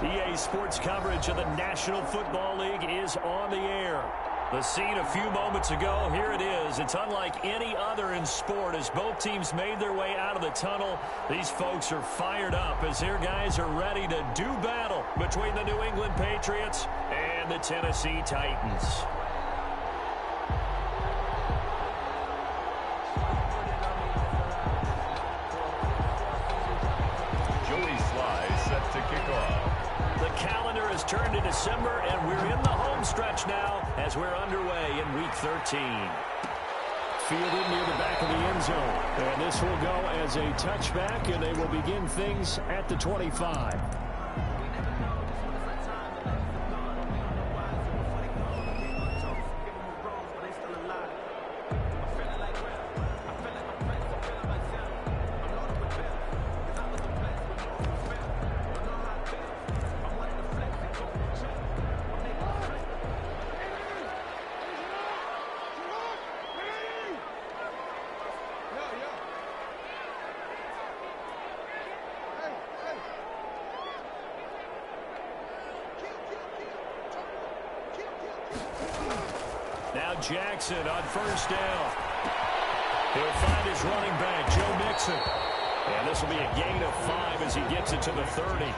EA Sports coverage of the National Football League is on the air. The scene a few moments ago, here it is. It's unlike any other in sport as both teams made their way out of the tunnel. These folks are fired up as their guys are ready to do battle between the New England Patriots and the Tennessee Titans. Set to kick off. The calendar has turned to December, and we're in the home stretch now as we're underway in Week 13. Fielded near the back of the end zone. And this will go as a touchback, and they will begin things at the 25. Now Jackson on first down. He'll find his running back, Joe Mixon. And this will be a gain of 5 as he gets it to the 30.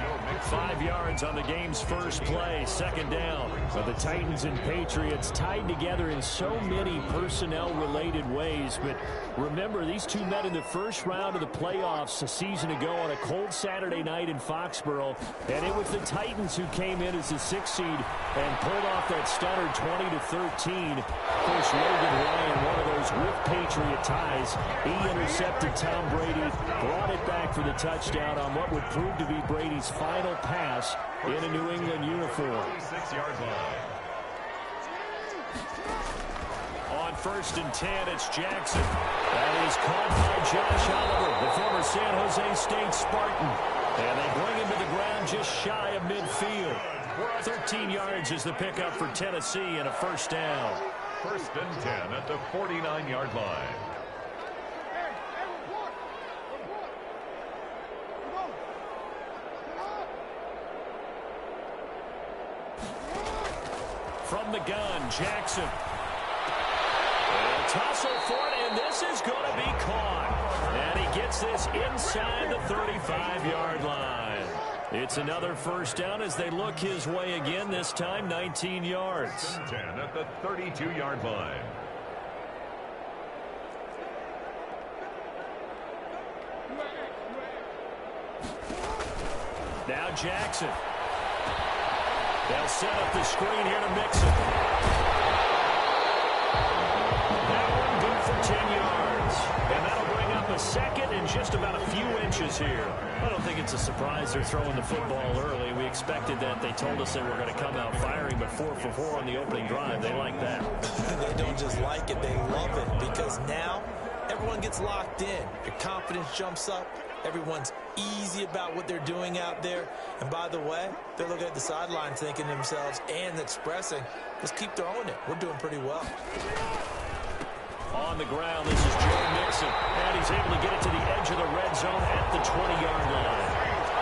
5 yards on the game's first play, second down. But the Titans and Patriots tied together in so many personnel-related ways. But remember, these two met in the first round of the playoffs a season ago on a cold Saturday night in Foxborough. And it was the Titans who came in as the 6th seed and pulled off that stunner 20-13. Of course, Logan Ryan, one of those with Patriot ties. He intercepted Tom Brady, brought it back for the touchdown on what would prove to be Brady's final pass in a New England uniform. 6-yard line. On first and 10, it's Jackson. That is caught by Josh Oliver, the former San Jose State Spartan. And they bring him to the ground just shy of midfield. 13 yards is the pickup for Tennessee and a first down. First and 10 at the 49-yard line. From the gun, Jackson. A tussle for it, and this is going to be caught. And he gets this inside the 35-yard line. It's another first down as they look his way again, this time 19 yards. 10 at the 32-yard line. Now Jackson. They'll set up the screen here to Mixon. That one good for 10 yards. And that'll bring up a second and just about a few inches here. I don't think it's a surprise they're throwing the football early. We expected that. They told us they were going to come out firing, but 4 for 4 on the opening drive. They like that. They don't just like it, they love it, because now everyone gets locked in. Your confidence jumps up. Everyone's easy about what they're doing out there. And by the way, they're looking at the sideline thinking to themselves and expressing, let's keep throwing it. We're doing pretty well. On the ground, this is Joe Mixon. And he's able to get it to the edge of the red zone at the 20-yard line.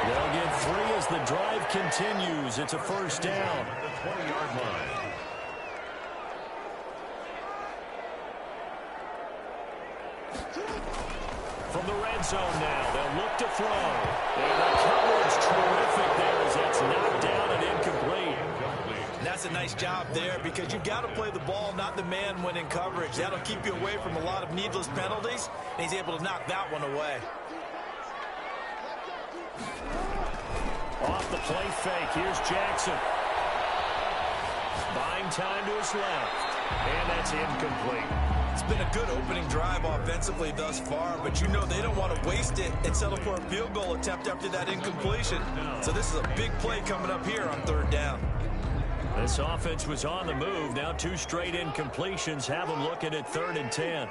They'll get 3 as the drive continues. It's a first down. The 20-yard line. From the red zone now, they'll look to throw. And the coverage terrific there as that's knocked down and incomplete. And that's a nice job there because you've got to play the ball, not the man when in coverage. That'll keep you away from a lot of needless penalties, and he's able to knock that one away. Off the play fake, here's Jackson. Buying time to his left, and that's incomplete. It's been a good opening drive offensively thus far, but you know they don't want to waste it and settle for a field goal attempt after that incompletion. So this is a big play coming up here on third down. This offense was on the move. Now 2 straight incompletions have them looking at 3rd and 10.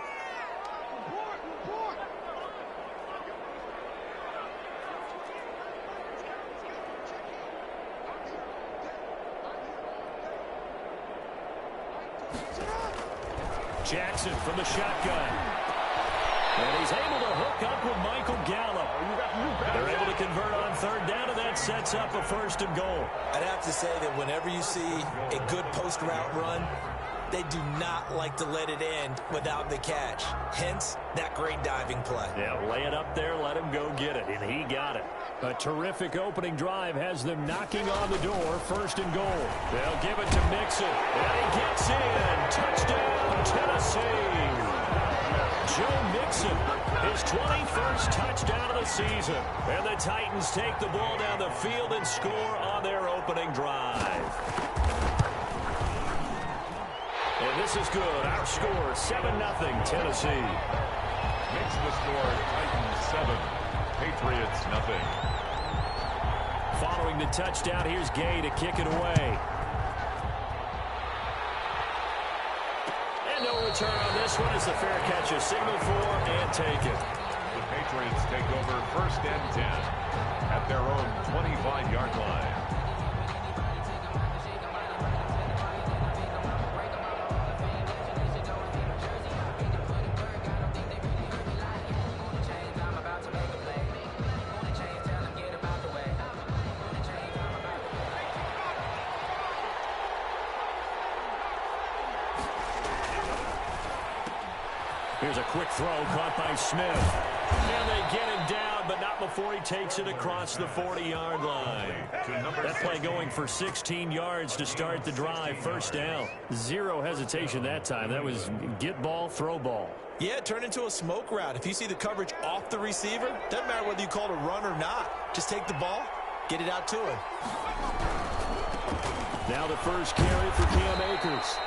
Jackson from the shotgun. And he's able to hook up with Michael Gallup. They're able to convert on third down, and that's sets up a 1st and goal. I'd have to say that whenever you see a good post route run, they do not like to let it end without the catch. Hence, that great diving play. Yeah, lay it up there, let him go get it, and he got it. A terrific opening drive has them knocking on the door, 1st and goal. They'll give it to Mixon, and he gets in. Touchdown, Tennessee. Joe Mixon, his 21st touchdown of the season. And the Titans take the ball down the field and score on their opening drive. And this is good. Our score, 7-0 Tennessee. Makes the score Titans 7, Patriots nothing. Following the touchdown, here's Gay to kick it away. And no return on this one as the fair catch is signaled for and taken. The Patriots take over 1st and 10 at their own 25-yard line. Here's a quick throw caught by Smith. And they get him down, but not before he takes it across the 40-yard line. That play going for 16 yards to start the drive. 1st down. Zero hesitation that time. That was get ball, throw ball. Yeah, it turned into a smoke route. If you see the coverage off the receiver, doesn't matter whether you call it a run or not. Just take the ball, get it out to him. Now the first carry for Cam Akers.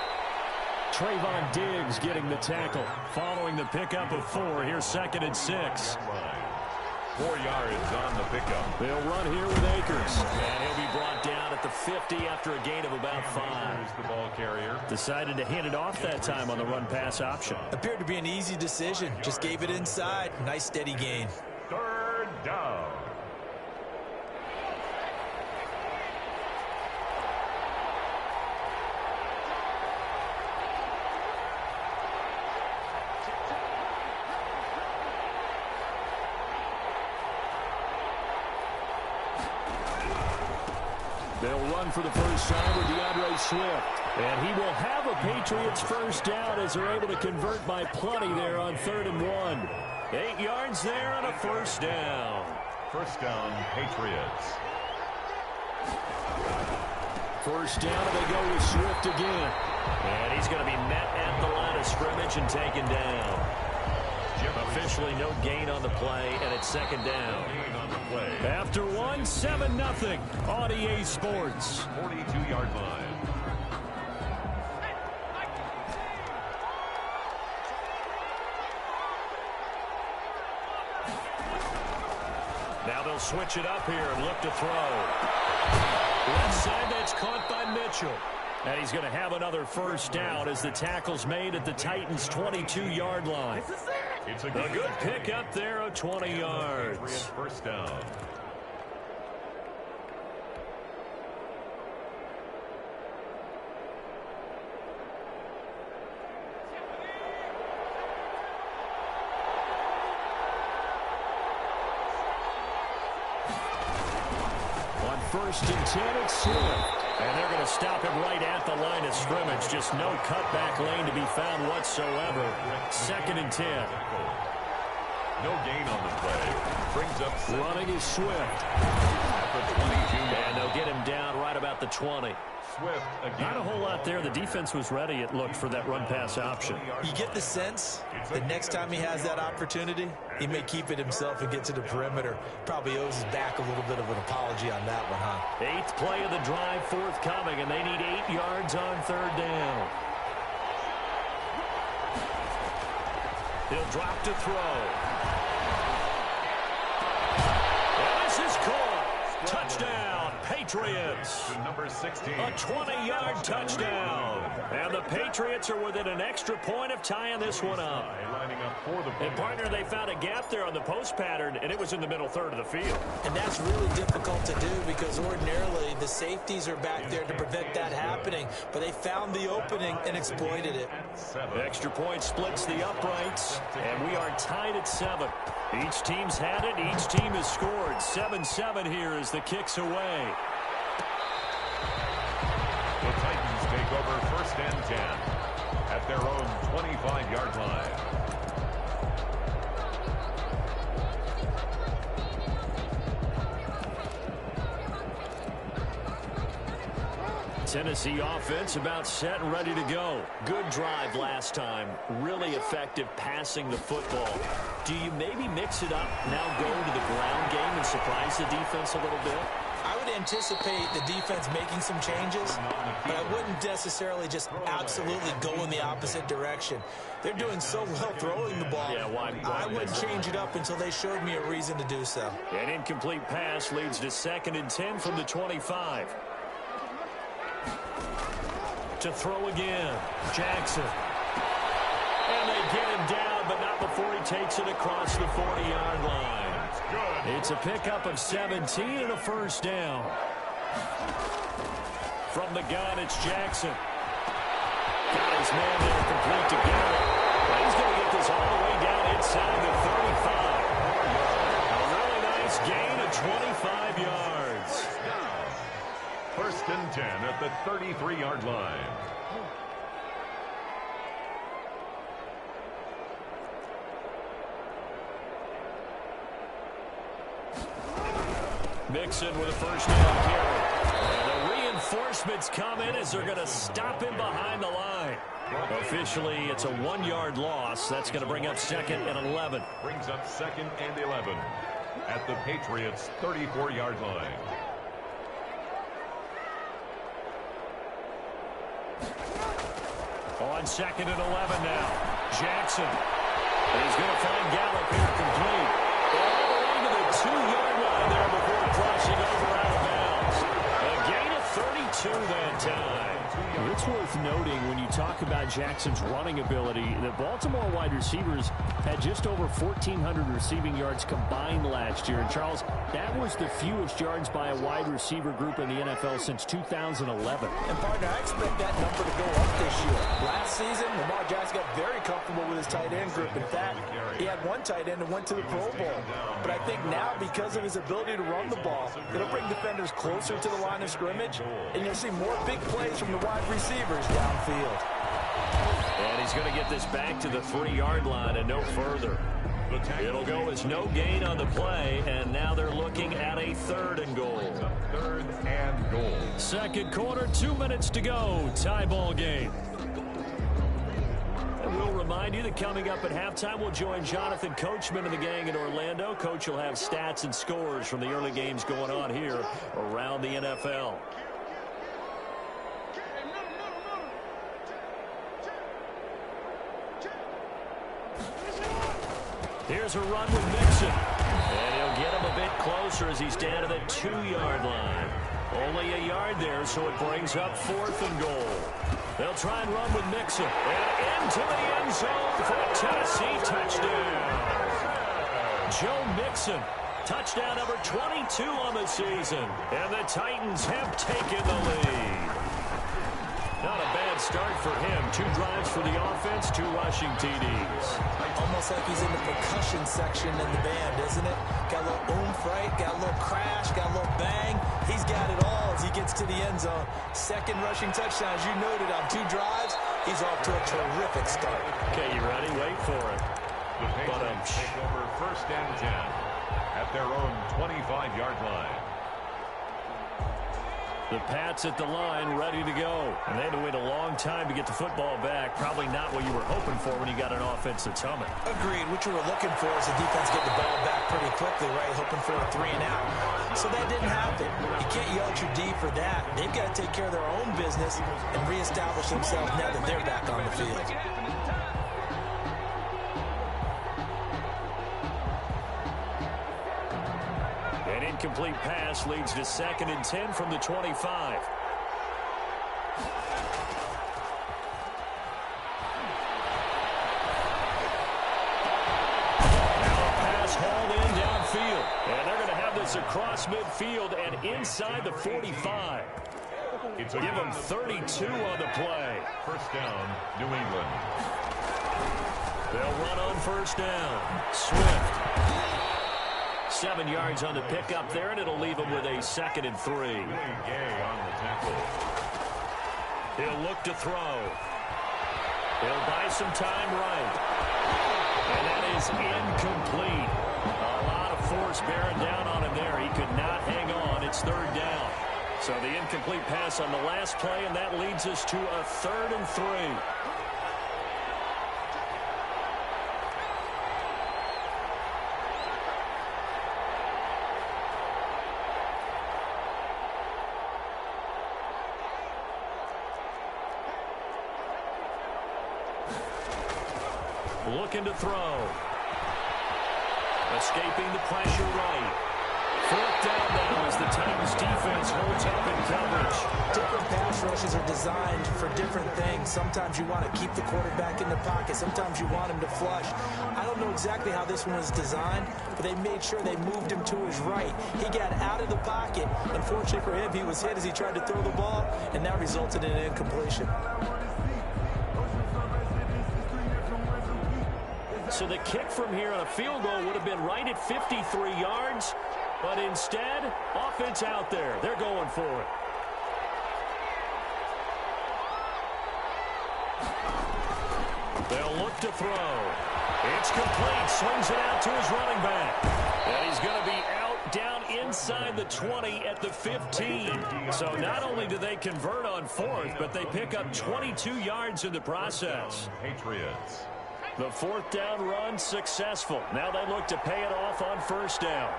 Trayvon Diggs getting the tackle. Following the pickup of 4, here's 2nd and 6. 4 yards on the pickup. They'll run here with Akers. And he'll be brought down at the 50 after a gain of about 5. Here's the ball carrier. Decided to hand it off that time on the run-pass option. Appeared to be an easy decision. Just gave it inside. Nice steady gain. 3rd down. They'll run for the first time with DeAndre Swift. And he will have a Patriots 1st down as they're able to convert by plenty there on 3rd and 1. 8 yards there on a 1st down. 1st down, Patriots. 1st down, and they go with Swift again. And he's going to be met at the line of scrimmage and taken down. Officially no gain on the play, and it's 2nd down. After 1, 7-0 on EA Sports. 42-yard line. Now they'll switch it up here and look to throw. Left side, that's caught by Mitchell. And he's going to have another 1st down as the tackle's made at the Titans' 22-yard line. It's a good pick up there of 20 yards. 1st down. On 1st and 10, it's Swift. And they're going to stop him right at the line of scrimmage. Just no cutback lane to be found whatsoever. 2nd and 10. No gain on the play. Brings up running is Swift. At the 22. And they'll get him down right about the 20. Swift again. Not a whole lot there. The defense was ready, it looked, for that run-pass option. You get the sense that next time he has that opportunity, he may keep it himself and get to the perimeter. Probably owes his back a little bit of an apology on that one, huh? 8th play of the drive forthcoming, and they need 8 yards on 3rd down. He'll drop to throw. And this is caught. Touchdown, Patriots. Patriots. Number 16. A 20-yard touchdown. And the Patriots are within an extra point of tying this one up. Lining up for the And, partner, they found a gap there on the post pattern, and it was in the middle third of the field. And that's really difficult to do because ordinarily the safeties are back there to prevent that happening. But they found the opening and exploited it. Extra point splits the uprights, and we are tied at 7. Each team's had it. Each team has scored. 7-7 here as the kick's away. The Titans take over 1st and 10 at their own 25-yard line. Tennessee offense about set and ready to go. Good drive last time. Really effective passing the football. Do you maybe mix it up, now go to the ground game and surprise the defense a little bit? I would anticipate the defense making some changes, but I wouldn't necessarily just absolutely go in the opposite direction. They're doing so well throwing the ball. Yeah, why I wouldn't change it up until they showed me a reason to do so. An incomplete pass leads to 2nd and 10 from the 25. To throw again, Jackson. And they get him down, but not before he takes it across the 40-yard line. It's a pickup of 17 and a 1st down. From the gun, it's Jackson. Got his man there complete to Garrett. He's going to get this all the way down inside the 35. A really nice gain of 25 yards. 1st and 10 at the 33-yard line. Mixon with a 1st down carry. And the reinforcements come in as they're going to stop him behind the line. Officially, it's a 1-yard loss. That's going to bring up 2nd and 11. Brings up 2nd and 11 at the Patriots' 34-yard line. On 2nd and 11 now. Jackson. And he's going to find Gallup here complete. All the way to the 2-yard line there before crossing over out of bounds. A gain of 32 that time. It's worth noting when you talk about Jackson's running ability, the Baltimore wide receivers had just over 1,400 receiving yards combined last year. And, Charles, that was the fewest yards by a wide receiver group in the NFL since 2011. And, partner, I expect that number to go up this year. Last season, Lamar Jackson got very comfortable with his tight end group. In fact, he had one tight end that went to the Pro Bowl. But I think now, because of his ability to run the ball, it'll bring defenders closer to the line of scrimmage, and you'll see more big plays from the wide receivers downfield. And he's going to get this back to the 3-yard line and no further. It'll go as no gain on the play, and now they're looking at a 3rd and goal. 3rd and goal. 2nd quarter, 2 minutes to go. Tie ball game. And we'll remind you that coming up at halftime, we'll join Jonathan Coachman and the gang in Orlando. Coach will have stats and scores from the early games going on here around the NFL. Here's a run with Mixon. And he'll get him a bit closer as he's down to the 2-yard line. Only a yard there, so it brings up 4th and goal. They'll try and run with Mixon. And into the end zone for a Tennessee touchdown. Joe Mixon, touchdown number 22 on the season. And the Titans have taken the lead. Not a bad start for him. 2 drives for the offense, 2 rushing TDs. Almost like he's in the percussion section in the band, isn't it? Got a little oomph, right? Got a little crash, got a little bang. He's got it all as he gets to the end zone. 2nd rushing touchdown, as you noted, on 2 drives. He's off to a terrific start. Okay, you ready? Wait for it. The Patriots take over 1st and 10 at their own 25-yard line. The Pats at the line, ready to go. And they had to wait a long time to get the football back. Probably not what you were hoping for when you got an offense that's humming. Agreed. What you were looking for is the defense get the ball back pretty quickly, right? Hoping for a 3 and out. So that didn't happen. You can't yell at your D for that. They've got to take care of their own business and reestablish themselves now that they're back on the field. An incomplete pass leads to 2nd and 10 from the 25. Hauled in downfield, and they're going to have this across midfield and inside the 45. Give them 32 on the play. First down, New England. They'll run on first down. Swift. 7 yards on the pickup there, and it'll leave them with a 2nd and 3. Gay on the tackle. He'll look to throw. He'll buy some time right. And that is incomplete. A lot of force bearing down on him there. He could not hang on. It's 3rd down. So the incomplete pass on the last play, and that leads us to a 3rd and 3. Looking to throw. Escaping the pressure right. 4th down now as the Titans defense holds up in coverage. Different pass rushes are designed for different things. Sometimes you want to keep the quarterback in the pocket. Sometimes you want him to flush. I don't know exactly how this one was designed, but they made sure they moved him to his right. He got out of the pocket. Unfortunately for him, he was hit as he tried to throw the ball, and that resulted in an incompletion. So the kick from here on a field goal would have been right at 53 yards, but instead, offense out there. They're going for it. They'll look to throw. It's complete. Swings it out to his running back. And he's going to be out down inside the 20 at the 15. So not only do they convert on 4th, but they pick up 22 yards in the process. Patriots. The 4th down run successful. Now they look to pay it off on first down.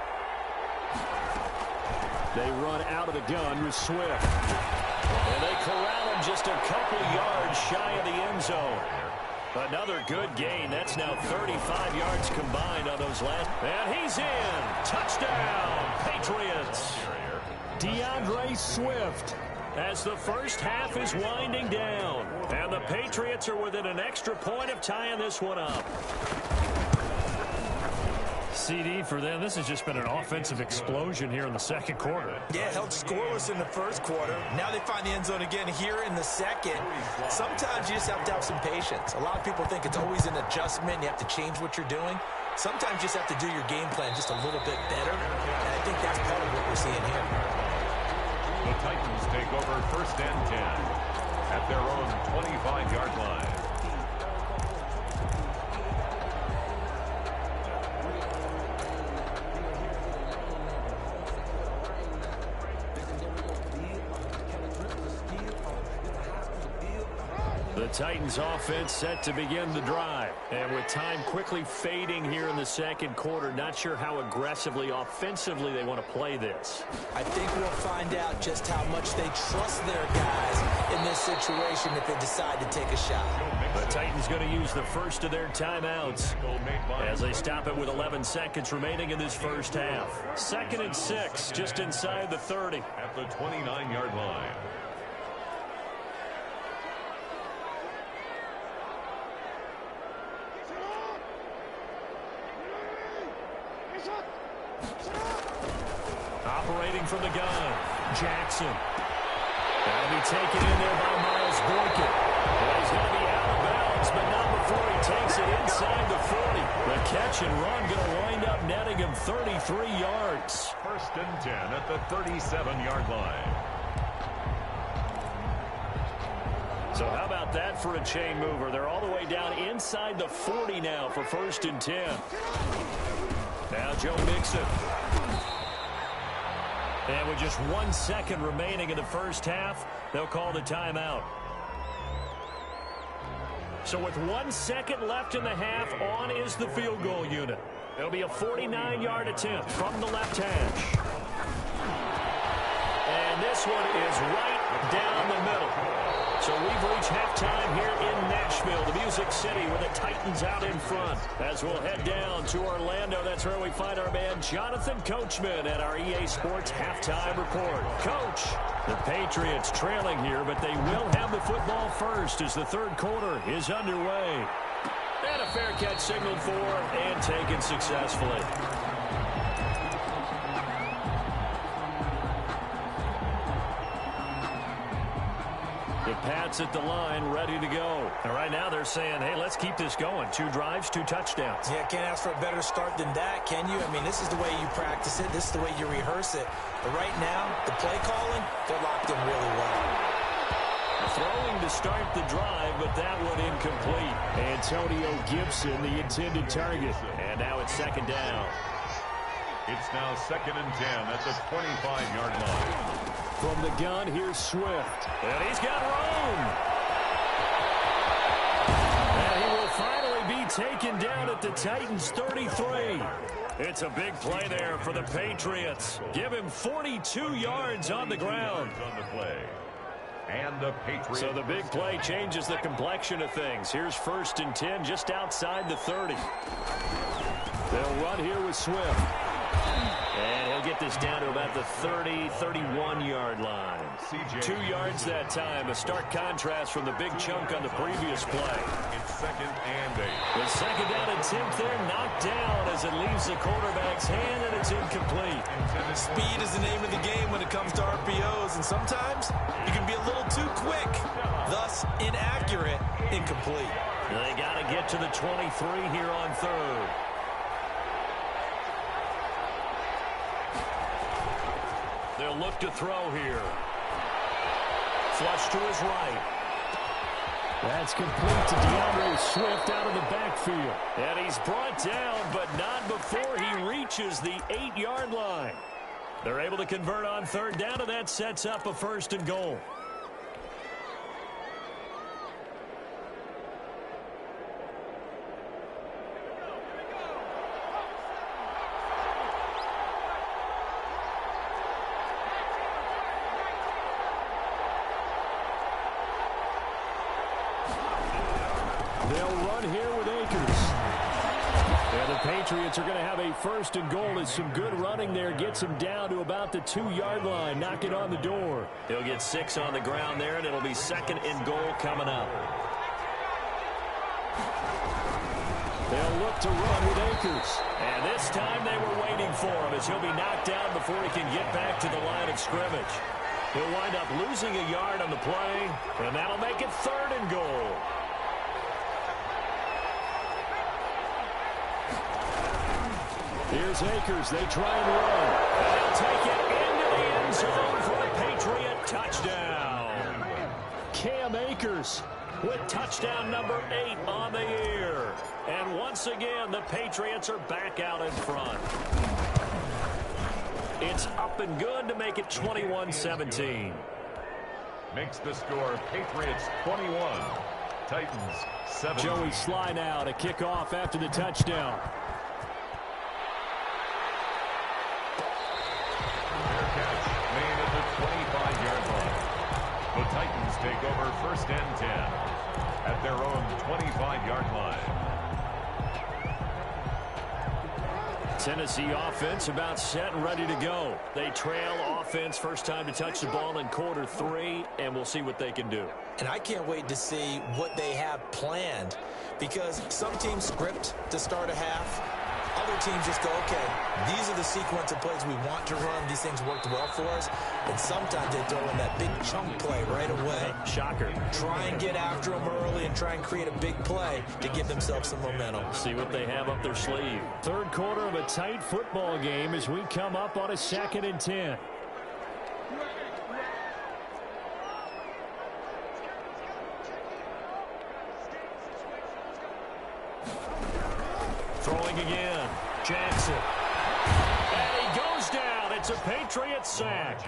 They run out of the gun with Swift. And they corral him just a couple yards shy of the end zone. Another good gain. That's now 35 yards combined on those last. And he's in. Touchdown, Patriots. DeAndre Swift. As the first half is winding down. And the Patriots are within an extra point of tying this one up. CD for them, this has just been an offensive explosion here in the 2nd quarter. Yeah, held scoreless in the 1st quarter. Now they find the end zone again here in the 2nd. Sometimes you just have to have some patience. A lot of people think it's always an adjustment. You have to change what you're doing. Sometimes you just have to do your game plan just a little bit better. And I think that's part of what we're seeing here. The Titans take over 1st and 10 at their own 25-yard line. The Titans offense set to begin the drive. And with time quickly fading here in the 2nd quarter, not sure how aggressively, offensively they want to play this. I think we'll find out just how much they trust their guys in this situation if they decide to take a shot. The Titans going to use the first of their timeouts as they stop it with 11 seconds remaining in this first half. 2nd and 6, just inside the 30. At the 29-yard line. Operating from the gun, Jackson. That'll be taken in there by Miles Boykin. Well, he's going to be out of bounds, but not before he takes it inside the 40. The catch and run going to wind up netting him 33 yards. 1st and 10 at the 37-yard line. So how about that for a chain mover? They're all the way down inside the 40 now for 1st and 10. Now Joe Mixon. And with just 1 second remaining in the first half, they'll call the timeout. So with 1 second left in the half, on is the field goal unit. It'll be a 49-yard attempt from the left hash. And this one is right down the middle. So we've reached halftime here in Nashville, the Music City, with the Titans out in front. As we'll head down to Orlando, that's where we find our man Jonathan Coachman at our EA Sports Halftime Report. Coach, the Patriots trailing here, but they will have the football first as the third quarter is underway. And a fair catch signaled for and taken successfully. The Pats at the line, ready to go. And right now they're saying, hey, let's keep this going. 2 drives, 2 touchdowns. Yeah, can't ask for a better start than that, can you? I mean, this is the way you practice it. This is the way you rehearse it. But right now, the play calling, they're locked in really well. Throwing to start the drive, but that one incomplete. Antonio Gibson, the intended target. And now it's second down. It's now 2nd and 10 at the 25-yard line. From the gun, here's Swift. And he's got room. And he will finally be taken down at the Titans' 33. It's a big play there for the Patriots. Give him 42 yards on the ground. On the play. And the Patriots. So the big play changes the complexion of things. Here's 1st and 10 just outside the 30. They'll run here with Swift. And he'll get this down to about the 30, 31-yard line. 2 yards that time. A stark contrast from the big chunk on the previous play. It's 2nd and 8. The second down attempt there knocked down as it leaves the quarterback's hand, and it's incomplete. Speed is the name of the game when it comes to RPOs, and sometimes you can be a little too quick, thus inaccurate, incomplete. They got to get to the 23 here on 3rd. They'll look to throw here. Flush to his right. That's complete to DeAndre Swift out of the backfield. And he's brought down, but not before he reaches the 8-yard line. They're able to convert on 3rd down, and that sets up a 1st and goal. They'll run here with Akers. And the Patriots are going to have a 1st and goal as some good running there gets him down to about the 2-yard line, knocking on the door. He'll get 6 on the ground there, and it'll be 2nd and goal coming up. They'll look to run with Akers. And this time they were waiting for him as he'll be knocked down before he can get back to the line of scrimmage. He'll wind up losing a yard on the play, and that'll make it 3rd and goal. Here's Akers. They try and run. And they'll take it into the end zone for a Patriot touchdown. Cam Akers with touchdown number 8 on the year. And once again, the Patriots are back out in front. It's up and good to make it 21-17. Makes the score Patriots 21, Titans 7. Joey Sly now to kick off after the touchdown. Made at the 25-yard line. The Titans take over 1st and 10 at their own 25-yard line. Tennessee offense about set and ready to go. They trail offense first time to touch the ball in quarter 3, and we'll see what they can do. And I can't wait to see what they have planned, because some teams script to start a half. Other teams just go, okay, these are the sequence of plays we want to run. These things worked well for us. And sometimes they throw in that big chunk play right away. Shocker. Try and get after them early and try and create a big play to give themselves some momentum. See what they have up their sleeve. Third quarter of a tight football game as we come up on a 2nd and 10. Throwing again. Jackson. And he goes down. It's a Patriot sack.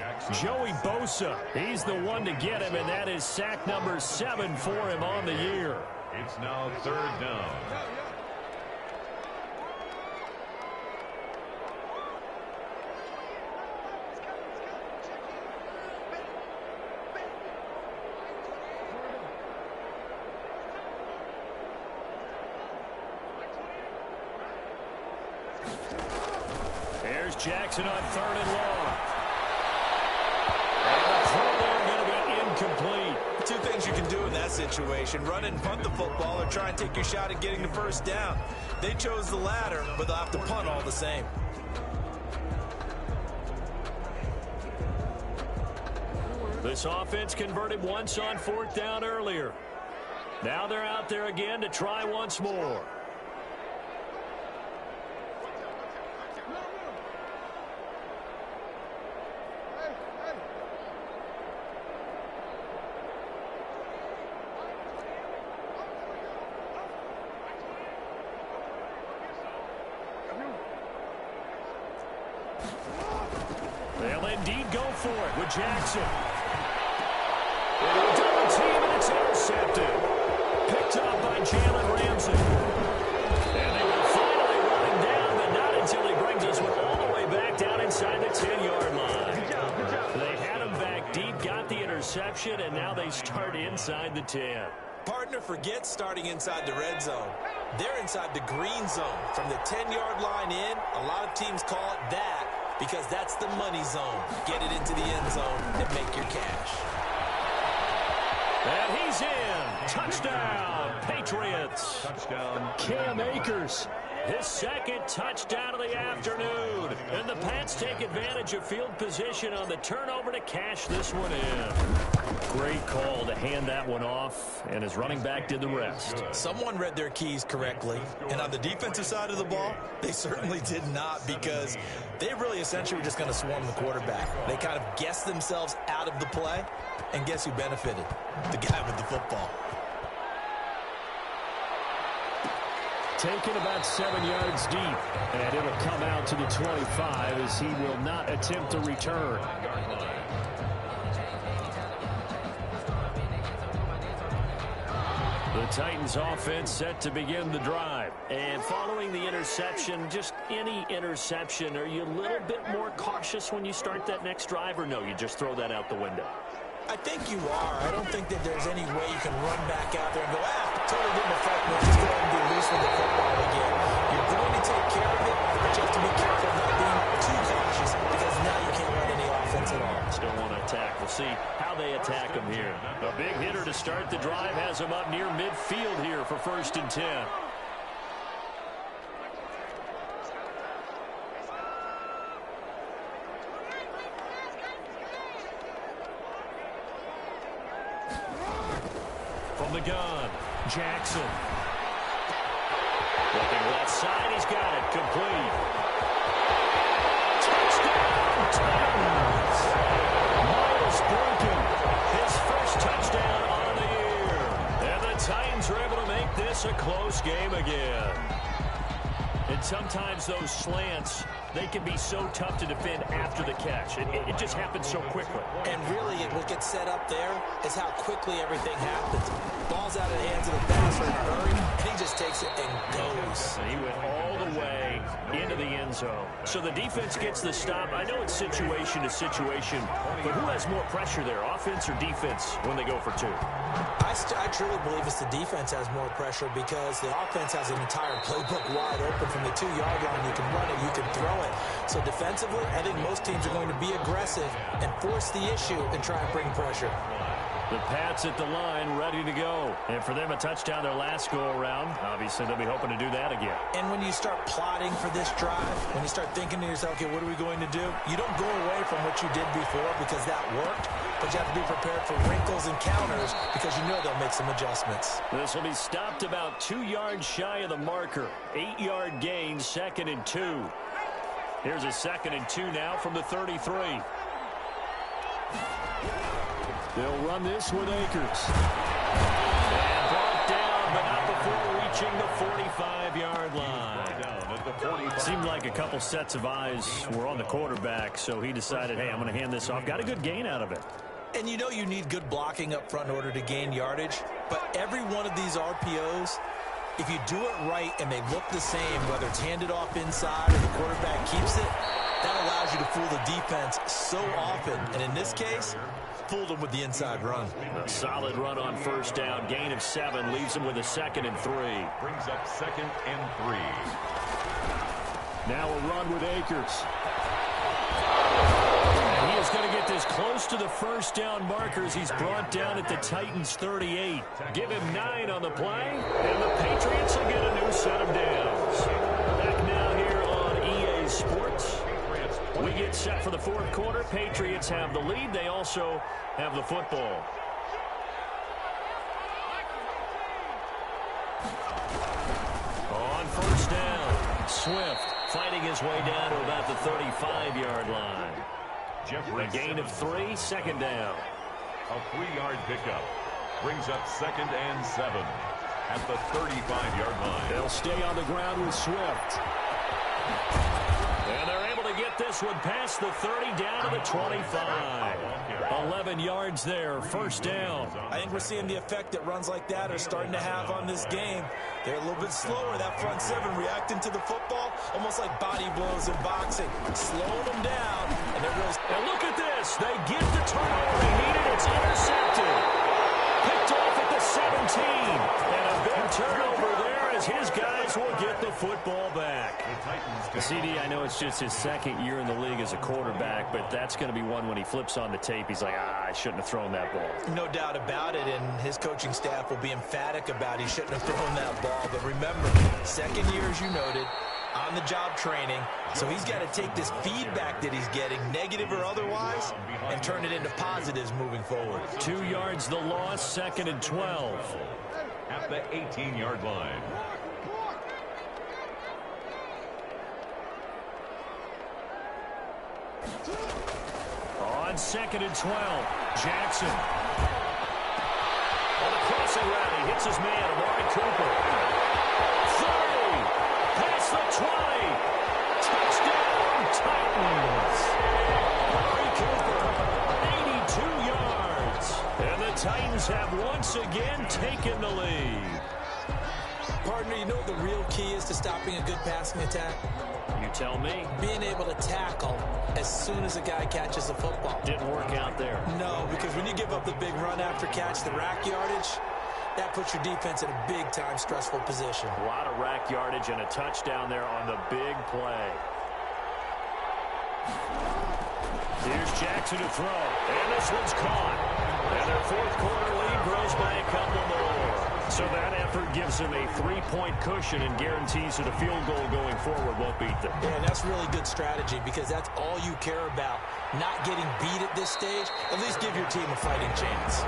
Joey Bosa. He's the one to get him, and that is sack number 7 for him on the year. It's now 3rd down. Jackson on 3rd and long. And the throw there going to be incomplete. Two things you can do in that situation: run and punt the football, or try and take your shot at getting the first down. They chose the latter, but they'll have to punt all the same. This offense converted once on 4th down earlier. Now they're out there again to try once more. They'll indeed go for it with Jackson. Into a double team, and it's intercepted. Picked up by Jalen Ramsey. And they will finally run him down, but not until he brings us one all the way back down inside the 10-yard line. They had him back deep, got the interception, and now they start inside the 10. Partner, forget starting inside the red zone. They're inside the green zone. From the 10-yard line in, a lot of teams call it that because that's the money zone. Get it into the end zone and make your cash. And he's in. Touchdown, Patriots. Touchdown. Cam Akers, his 2nd touchdown of the afternoon. And the Pats take advantage of field position on the turnover to cash this one in. Great call to hand that one off, and his running back did the rest. Someone read their keys correctly, and on the defensive side of the ball, they certainly did not, because they really essentially were just going to swarm the quarterback. They kind of guessed themselves out of the play, and guess who benefited? The guy with the football. Taken about 7 yards deep, and it'll come out to the 25 as he will not attempt to return. The Titans offense set to begin the drive. And following the interception, just any interception, are you a little bit more cautious when you start that next drive, or no, you just throw that out the window? I think you are. I don't think that there's any way you can run back out there and go, totally didn't affect me. Just go ahead and be loose with the football again. You're going to take care of it, but you have to be careful not being too cautious, because now you can't run any offense at all. Still want to attack. We'll see how they attack him here. A big hitter to start the drive has him up near midfield here for 1st and 10. From the gun, Jackson. Looking left side, he's got it, complete. Touchdown, Titans! Miles Boykin, his first touchdown on the year. And the Titans are able to make this a close game again. And sometimes those slants, they can be so tough to defend after the catch. It just happens so quickly. And really, what gets set up there is how quickly everything happens. Ball's out of the hands of the passer in a hurry, and he just takes it and goes. And he went all the way into the end zone. So the defense gets the stop. I know it's situation to situation, but who has more pressure there, offense or defense, when they go for two? I truly believe it's the defense has more pressure, because the offense has an entire playbook wide open from the 2-yard line. You can run it, you can throw it. So defensively, I think most teams are going to be aggressive and force the issue and try and bring pressure. The Pats at the line, ready to go. And for them, a touchdown their last go-around. Obviously, they'll be hoping to do that again. And when you start plotting for this drive, when you start thinking to yourself, okay, what are we going to do? You don't go away from what you did before, because that worked. But you have to be prepared for wrinkles and counters, because you know they'll make some adjustments. This will be stopped about 2 yards shy of the marker. 8-yard gain, 2nd and 2. Here's a 2nd and 2 now from the 33. They'll run this with Akers. And brought down, but not before reaching the 45-yard line. Seemed like a couple sets of eyes were on the quarterback, so he decided, hey, I'm going to hand this off. Got a good gain out of it. And you know you need good blocking up front in order to gain yardage, but every one of these RPOs, if you do it right and they look the same, whether it's handed off inside or the quarterback keeps it, that allows you to fool the defense so often. And in this case, fooled them with the inside run. A solid run on 1st down. Gain of 7 leaves them with a 2nd and 3. Brings up 2nd and 3. Now a run with Akers. close to the first down markers. He's brought down at the Titans' 38. Give him 9 on the play, and the Patriots will get a new set of downs. Back now here on EA Sports. We get set for the fourth quarter. Patriots have the lead. They also have the football. On first down, Swift fighting his way down to about the 35-yard line. A gain of 3, second down. A 3-yard pickup brings up 2nd and 7 at the 35-yard line. They'll stay on the ground with Swift. And they're able to get this one past the 30 down to the 25. 11 yards there, first down. I think we're seeing the effect that runs like that are starting to have on this game. They're a little bit slower, that front seven, reacting to the football, almost like body blows in boxing. Slowing them down, and there goes. And look at this. They get the turnover they needed. It's intercepted. Picked off at the 17. And a big turnover there as his guys will get the football back. CD, I know it's just his second year in the league as a quarterback, but that's going to be one when he flips on the tape. He's like, I shouldn't have thrown that ball. No doubt about it, and his coaching staff will be emphatic about he shouldn't have thrown that ball. But remember, second year, as you noted, on-the-job training. So he's got to take this feedback that he's getting, negative or otherwise, and turn it into positives moving forward. 2 yards the loss, 2nd and 12. At the 18-yard line. On 2nd and 12, Jackson. On the crossing route, he hits his man, Amari Cooper. 30, past the 20. Touchdown, Titans. Amari Cooper, 82 yards. And the Titans have once again taken the lead. Partner, you know what the real key is to stopping a good passing attack? You tell me. Being able to tackle as soon as a guy catches the football. Didn't work out there. No, because when you give up the big run after catch, the rack yardage, that puts your defense in a big-time stressful position. A lot of rack yardage and a touchdown there on the big play. Here's Jackson to throw, and this one's caught. And their fourth quarter lead grows by a couple more. So that effort gives them a 3-point cushion and guarantees that a field goal going forward won't beat them. Yeah, and that's really good strategy because that's all you care about. Not getting beat at this stage. At least give your team a fighting chance.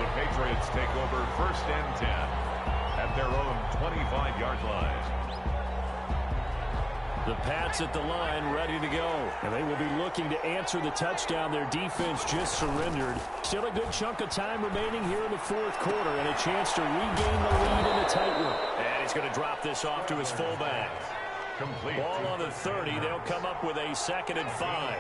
The Patriots take over 1st and 10 at their own 25-yard line. The Pats at the line, ready to go. And they will be looking to answer the touchdown their defense just surrendered. Still a good chunk of time remaining here in the fourth quarter and a chance to regain the lead in the tight one. And he's going to drop this off to his fullback. Complete. Ball on the 30. They'll come up with a 2nd and 5.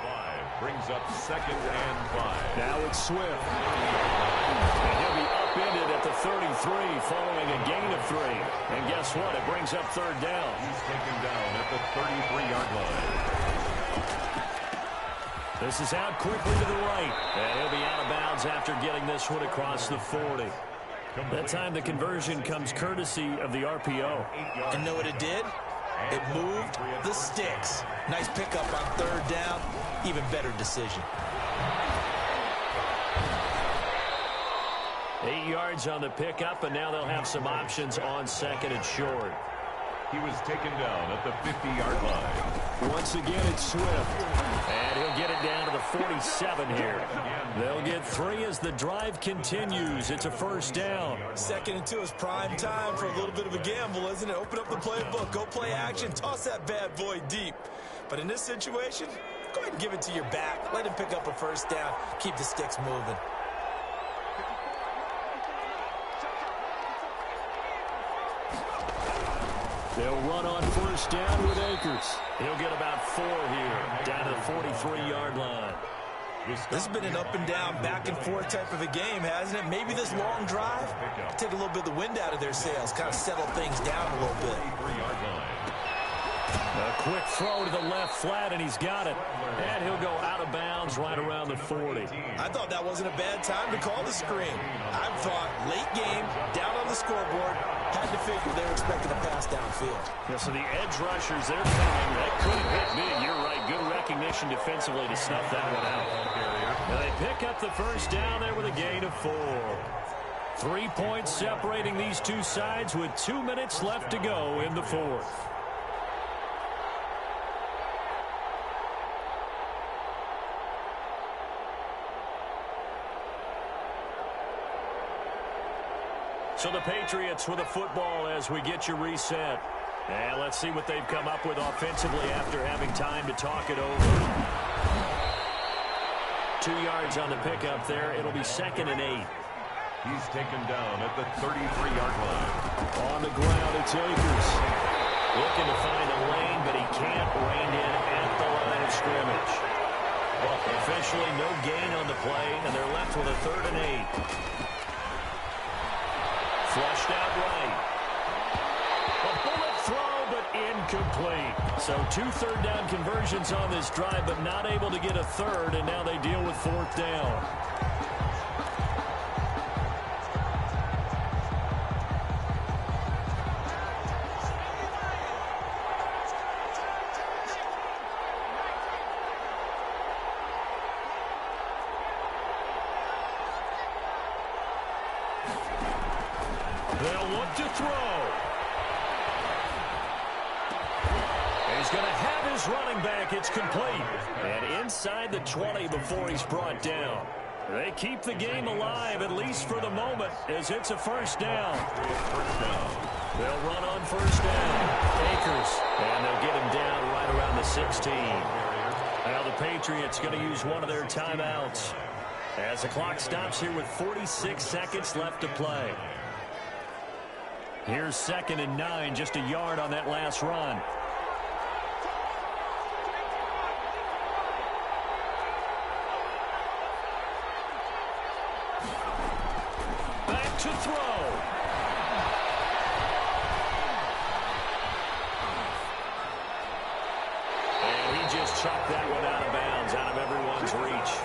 Brings up 2nd and 5. Now it's Swift. And he'll be upended at the 33 following a gain of 3. And guess what? It brings up 3rd down. He's taken down at the 33-yard line. This is out quickly to the right. And he'll be out of bounds after getting this one across the 40. That time the conversion comes courtesy of the RPO. And know what it did? It moved the sticks. Nice pickup on 3rd down. Even better decision. 8 yards on the pickup, and now they'll have some options on 2nd and short. He was taken down at the 50-yard line. Once again, it's Swift. And he'll get it down to the 47 here. They'll get 3 as the drive continues. It's a 1st down. 2nd and 2 is prime time for a little bit of a gamble, isn't it? Open up the playbook. Go play action. Toss that bad boy deep. But in this situation, go ahead and give it to your back. Let him pick up a 1st down. Keep the sticks moving. They'll run on 1st down with Akers. He'll get about 4 here, down to the 43-yard line. This has been an up-and-down, back-and-forth type of a game, hasn't it? Maybe this long drive, take a little bit of the wind out of their sails, kind of settle things down a little bit. A quick throw to the left flat, and he's got it. And he'll go out of bounds right around the 40. I thought that wasn't a bad time to call the screen. I thought late game, down on the scoreboard. Had to figure they were expecting a pass downfield. Yeah, so the edge rushers, they're coming. That could have hit big. You're right. Good recognition defensively to snuff that one out. And they pick up the first down there with a gain of 4. 3 points separating these two sides with 2 minutes left to go in the fourth. So the Patriots with a football as we get you reset. And let's see what they've come up with offensively after having time to talk it over. 2 yards on the pickup there. It'll be 2nd and 8. He's taken down at the 33-yard line. On the ground, it's Akers. Looking to find a lane, but he can't rein in at the line of scrimmage. Well, officially no gain on the play, and they're left with a 3rd and 8. Flushed out right. A bullet throw, but incomplete. So 2 third-down conversions on this drive, but not able to get a third, and now they deal with 4th down. They'll look to throw. He's going to have his running back. It's complete. And inside the 20 before he's brought down. They keep the game alive, at least for the moment, as it's a first down. They'll run on first down. Akers. And they'll get him down right around the 16. Now the Patriots going to use one of their timeouts as the clock stops here with 46 seconds left to play. Here's 2nd and 9, just a yard on that last run. Back to throw. And he just chucked that one out of bounds, out of everyone's reach.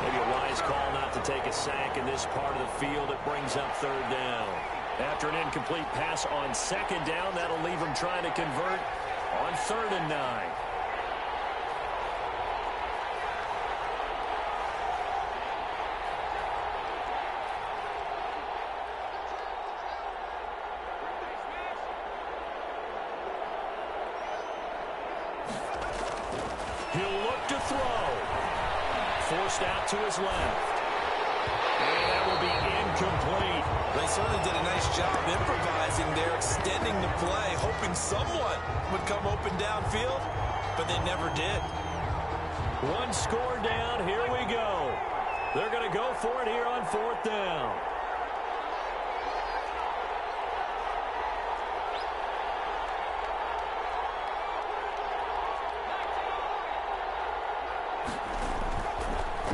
Maybe a wise call not to take a sack in this part of the field. It brings up 3rd down. After an incomplete pass on 2nd down, that'll leave him trying to convert on 3rd and 9. He'll look to throw. Forced out to his left. And that will be incomplete. They certainly did a nice job improvising there, extending the play, hoping someone would come open downfield, but they never did. 1 score down. Here we go. They're going to go for it here on 4th down.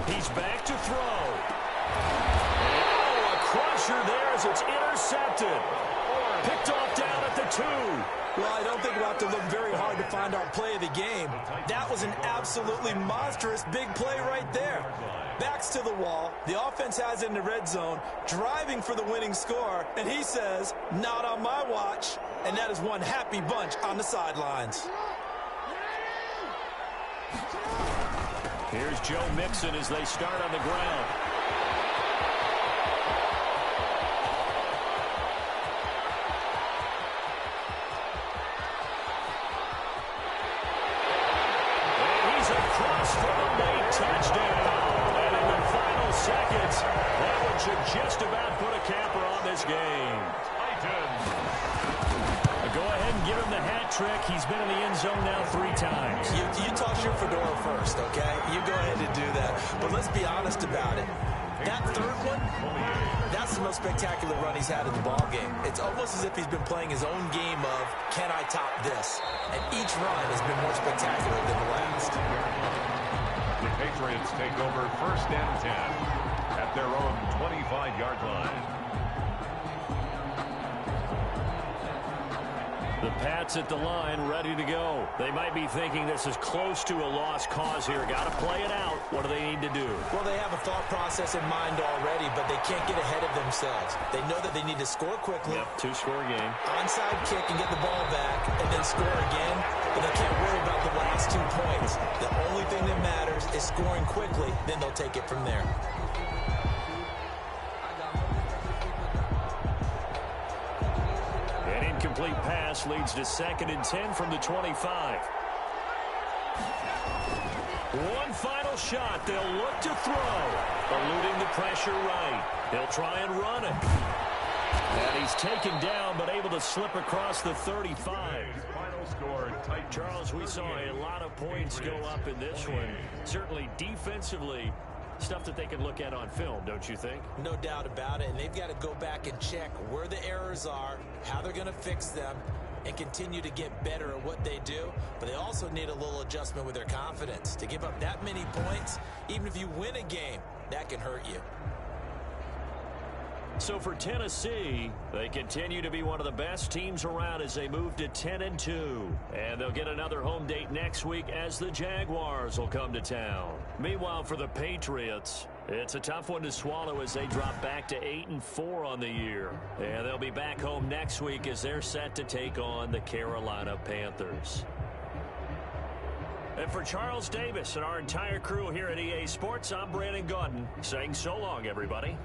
He's back to throw. Crusher there as it's intercepted. Picked off down at the 2. Well, I don't think we'll have to look very hard to find our play of the game. That was an absolutely monstrous big play right there. Backs to the wall. The offense has it in the red zone, driving for the winning score. And he says, not on my watch. And that is one happy bunch on the sidelines. Here's Joe Mixon as they start on the ground. Touchdown. And in the final seconds, that one should just about put a capper on this game. Go ahead and give him the hat trick. He's been in the end zone now 3 times. You toss your fedora first, okay? You go ahead and do that. But let's be honest about it. That 3rd one, that's the most spectacular run he's had in the ballgame. It's almost as if he's been playing his own game of, can I top this? And each run has been more spectacular than the last. The Patriots take over 1st and 10 at their own 25-yard line. The Pats at the line, ready to go. They might be thinking this is close to a lost cause here. Got to play it out. What do they need to do? Well, they have a thought process in mind already, but they can't get ahead of themselves. They know that they need to score quickly. Yep, two-score game. Onside kick and get the ball back, and then score again. But they can't worry about the last 2 points. The only thing that matters is scoring quickly. Then they'll take it from there. An incomplete pass leads to 2nd and 10 from the 25. One final shot. They'll look to throw. Eluding the pressure right. They'll try and run it. And he's taken down, but able to slip across the 35. Final score, Charles, we saw a lot of points go up in this one. Certainly defensively, stuff that they can look at on film, don't you think? No doubt about it, and they've got to go back and check where the errors are, how they're going to fix them, and continue to get better at what they do. But they also need a little adjustment with their confidence. To give up that many points, even if you win a game, that can hurt you. So for Tennessee, they continue to be one of the best teams around as they move to 10-2. And they'll get another home date next week as the Jaguars will come to town. Meanwhile, for the Patriots, it's a tough one to swallow as they drop back to 8-4 on the year. And they'll be back home next week as they're set to take on the Carolina Panthers. And for Charles Davis and our entire crew here at EA Sports, I'm Brandon Gaudin saying so long, everybody.